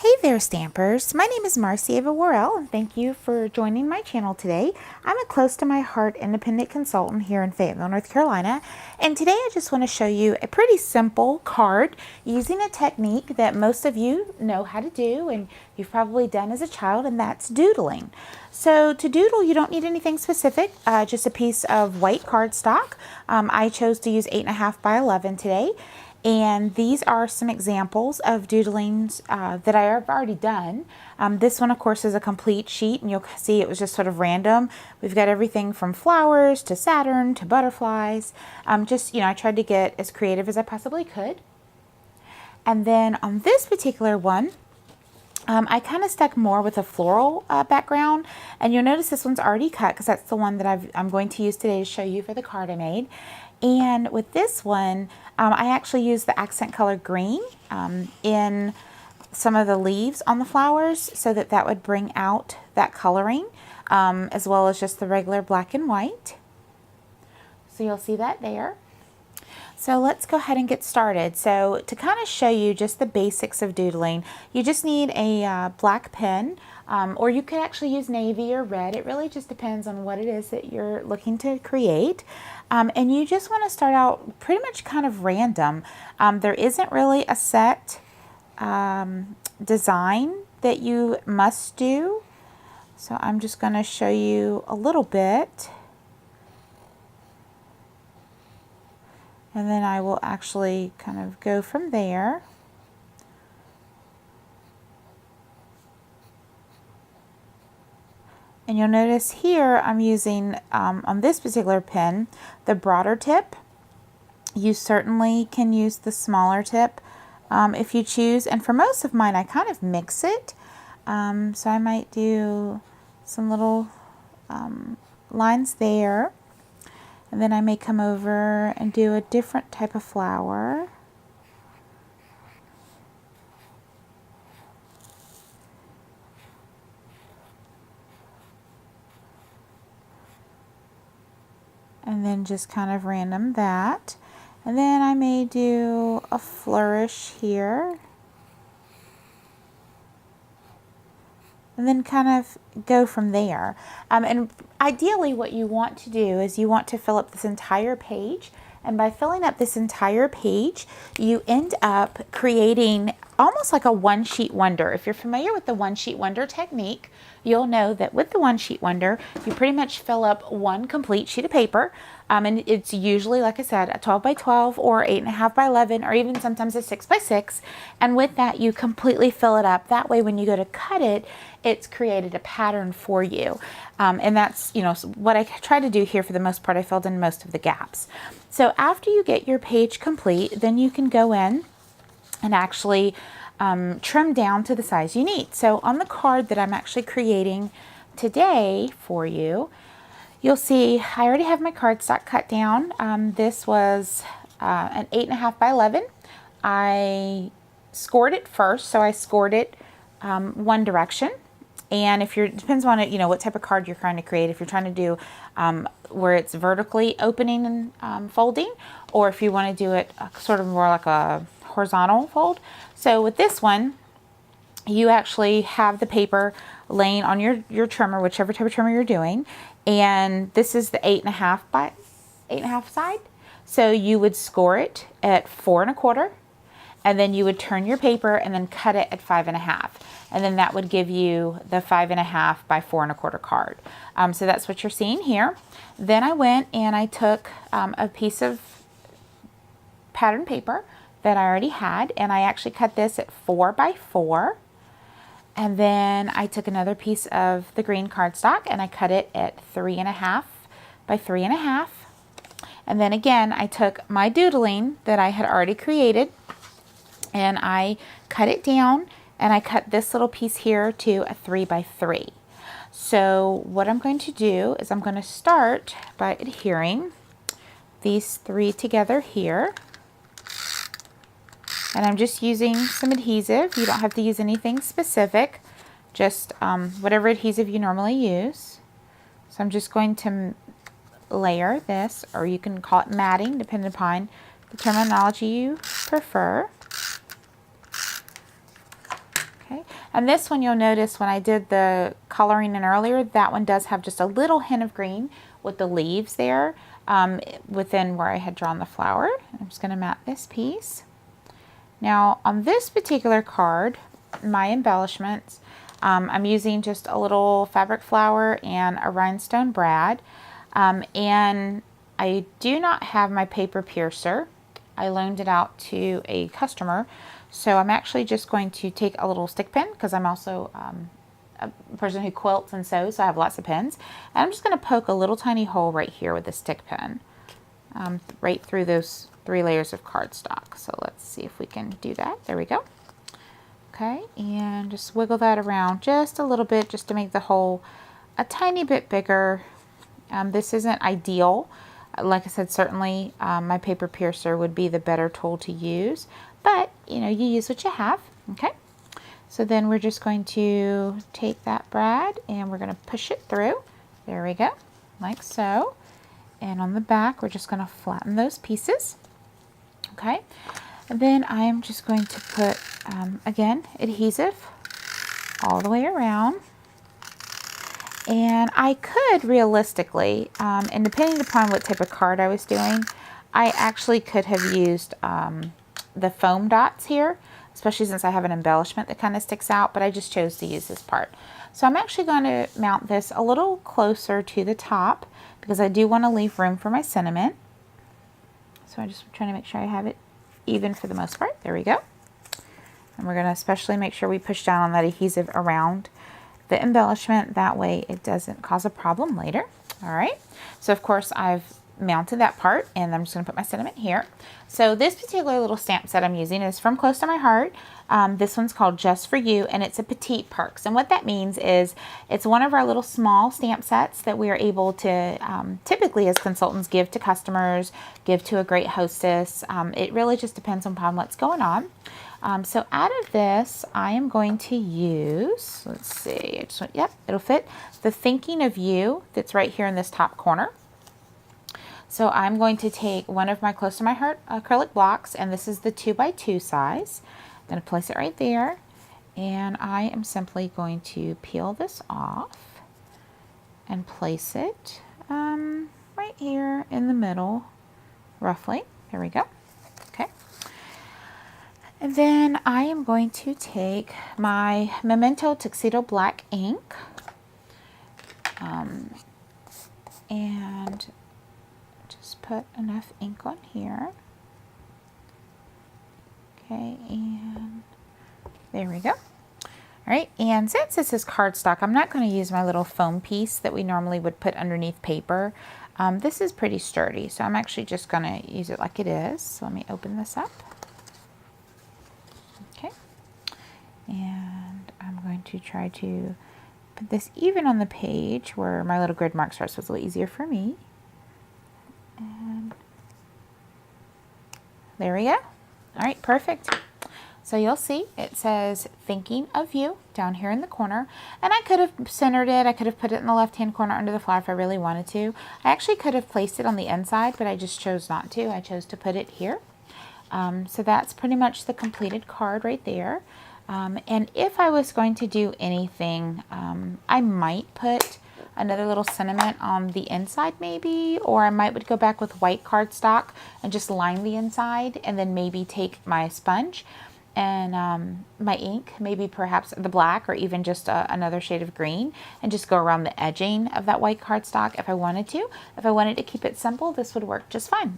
Hey there, Stampers. My name is Marcy Ava Warrell, and thank you for joining my channel today. I'm a close to my heart independent consultant here in Fayetteville, North Carolina, and today I just want to show you a pretty simple card using a technique that most of you know how to do and you've probably done as a child, and that's doodling. So to doodle, you don't need anything specific, just a piece of white cardstock. I chose to use 8.5 by 11 today. And these are some examples of doodlings that I have already done. This one, of course, is a complete sheet, and you'll see it was just sort of random. We've got everything from flowers to Saturn to butterflies. I tried to get as creative as I possibly could. And then on this particular one, I kind of stuck more with a floral background, and you'll notice this one's already cut because that's the one that I'm going to use today to show you for the card I made. And with this one, I actually used the accent color green in some of the leaves on the flowers so that would bring out that coloring, as well as just the regular black and white. So you'll see that there. So let's go ahead and get started. So to kind of show you just the basics of doodling, you just need a black pen, or you could actually use navy or red. It really just depends on what it is that you're looking to create. And you just want to start out pretty much kind of random. There isn't really a set design that you must do. So I'm just going to show you a little bit. And then I will actually kind of go from there. And you'll notice here I'm using, on this particular pen, the broader tip. You certainly can use the smaller tip if you choose. And for most of mine, I kind of mix it. So I might do some little lines there. And then I may come over and do a different type of flower. And then just kind of random that. And then I may do a flourish here. And then kind of go from there. And ideally what you want to do is you want to fill up this entire page. And by filling up this entire page, you end up creating almost like a one-sheet wonder. If you're familiar with the one-sheet wonder technique, you'll know that with the one-sheet wonder, you pretty much fill up one complete sheet of paper. And it's usually, like I said, a 12 by 12 or 8.5 by 11, or even sometimes a 6 by 6. And with that, you completely fill it up. That way, when you go to cut it, it's created a pattern for you. And that's, what I try to do here for the most part. I filled in most of the gaps. So after you get your page complete, then you can go in and actually trim down to the size you need. So on the card that I'm actually creating today for you, you'll see I already have my cardstock cut down. This was an 8.5 by 11. I scored it first, so I scored it one direction. And if it depends on it, what type of card you're trying to create. If you're trying to do where it's vertically opening and folding, or if you want to do it sort of more like a horizontal fold. So with this one, you actually have the paper laying on your trimmer, whichever type of trimmer you're doing. And this is the 8.5 by 8.5 side. So you would score it at 4 1/4. And then you would turn your paper and then cut it at 5 1/2. And then that would give you the 5 1/2 by 4 1/4 card. So that's what you're seeing here. Then I went and I took a piece of pattern paper that I already had, and I actually cut this at 4 by 4. And then I took another piece of the green cardstock and I cut it at 3 1/2 by 3 1/2. And then again, I took my doodling that I had already created and I cut it down, and I cut this little piece here to a 3 by 3. So what I'm going to do is I'm going to start by adhering these three together here. And I'm just using some adhesive. You don't have to use anything specific, just whatever adhesive you normally use. So I'm just going to layer this, or you can call it matting, depending upon the terminology you prefer. Okay, And this one, you'll notice when I did the coloring in earlier, that one does have just a little hint of green with the leaves there within where I had drawn the flower. I'm just going to mat this piece. Now on this particular card, my embellishments, I'm using just a little fabric flower and a rhinestone brad. And I do not have my paper piercer. I loaned it out to a customer. So I'm actually just going to take a little stick pin, because I'm also a person who quilts and sews, so I have lots of pins. And I'm just going to poke a little tiny hole right here with a stick pin, right through those 3 layers of cardstock. So let's see if we can do that. There we go. Okay, and just wiggle that around just a little bit, just to make the hole a tiny bit bigger. This isn't ideal. Like I said, certainly my paper piercer would be the better tool to use, but you know, you use what you have. Okay, so then we're just going to take that brad and we're going to push it through. There we go, like so. And on the back, we're just going to flatten those pieces. Okay, and then I am just going to put, again, adhesive all the way around. And I could realistically, and depending upon what type of card I was doing, I actually could have used the foam dots here, especially since I have an embellishment that kind of sticks out, but I just chose to use this part. So I'm actually going to mount this a little closer to the top, because I do want to leave room for my sentiment. So I'm just trying to make sure I have it even for the most part. There we go. And we're going to especially make sure we push down on that adhesive around the embellishment. That way it doesn't cause a problem later. All right. So of course I've mounted that part, and I'm just going to put my sentiment here. So this particular little stamp set I'm using is from Close to My Heart. This one's called Just For You, and it's a petite perks. And what that means is it's one of our little small stamp sets that we are able to typically as consultants give to customers, give to a great hostess. It really just depends upon what's going on. So out of this, I am going to use, let's see, I just went, yep, it'll fit, the Thinking of You that's right here in this top corner. So I'm going to take one of my Close to My Heart acrylic blocks, and this is the 2x2 size. I'm going to place it right there, and I am simply going to peel this off and place it right here in the middle, roughly. There we go. Okay. And then I am going to take my Memento Tuxedo Black ink and just put enough ink on here. Okay, and there we go. All right, and since this is cardstock, I'm not going to use my little foam piece that we normally would put underneath paper. This is pretty sturdy, so I'm actually just going to use it like it is. So let me open this up. Okay, and I'm going to try to put this even on the page where my little grid marks are, so it's a little easier for me. And there we go. All right, perfect. So you'll see it says Thinking of You down here in the corner, and I could have centered it. I could have put it in the left-hand corner under the flower if I really wanted to. I actually could have placed it on the inside, but I just chose not to. I chose to put it here. So that's pretty much the completed card right there. And if I was going to do anything, I might put another little sentiment on the inside maybe, or I might would go back with white cardstock and just line the inside, and then maybe take my sponge and my ink, maybe perhaps the black or even just another shade of green, and just go around the edging of that white cardstock if I wanted to. If I wanted to keep it simple, this would work just fine.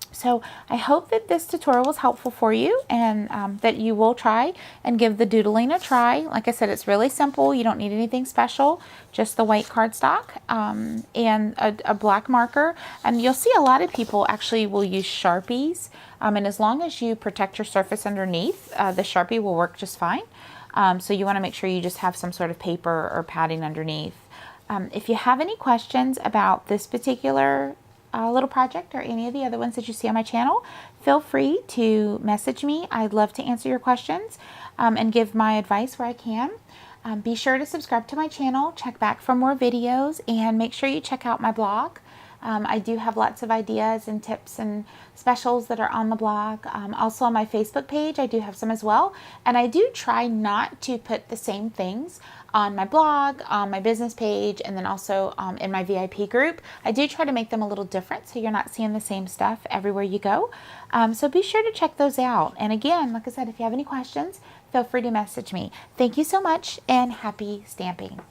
So I hope that this tutorial was helpful for you, and that you will try and give the doodling a try. Like I said, it's really simple. You don't need anything special, just the white cardstock and a black marker. And you'll see a lot of people actually will use Sharpies. And as long as you protect your surface underneath, the Sharpie will work just fine. So you want to make sure you just have some sort of paper or padding underneath. If you have any questions about this particular little project or any of the other ones that you see on my channel, feel free to message me. I'd love to answer your questions and give my advice where I can. Be sure to subscribe to my channel, check back for more videos, and make sure you check out my blog. I do have lots of ideas and tips and specials that are on the blog. Also on my Facebook page, I do have some as well. And I do try not to put the same things on my blog, on my business page, and then also in my VIP group. I do try to make them a little different so you're not seeing the same stuff everywhere you go. So be sure to check those out. And again, like I said, if you have any questions, feel free to message me. Thank you so much and happy stamping.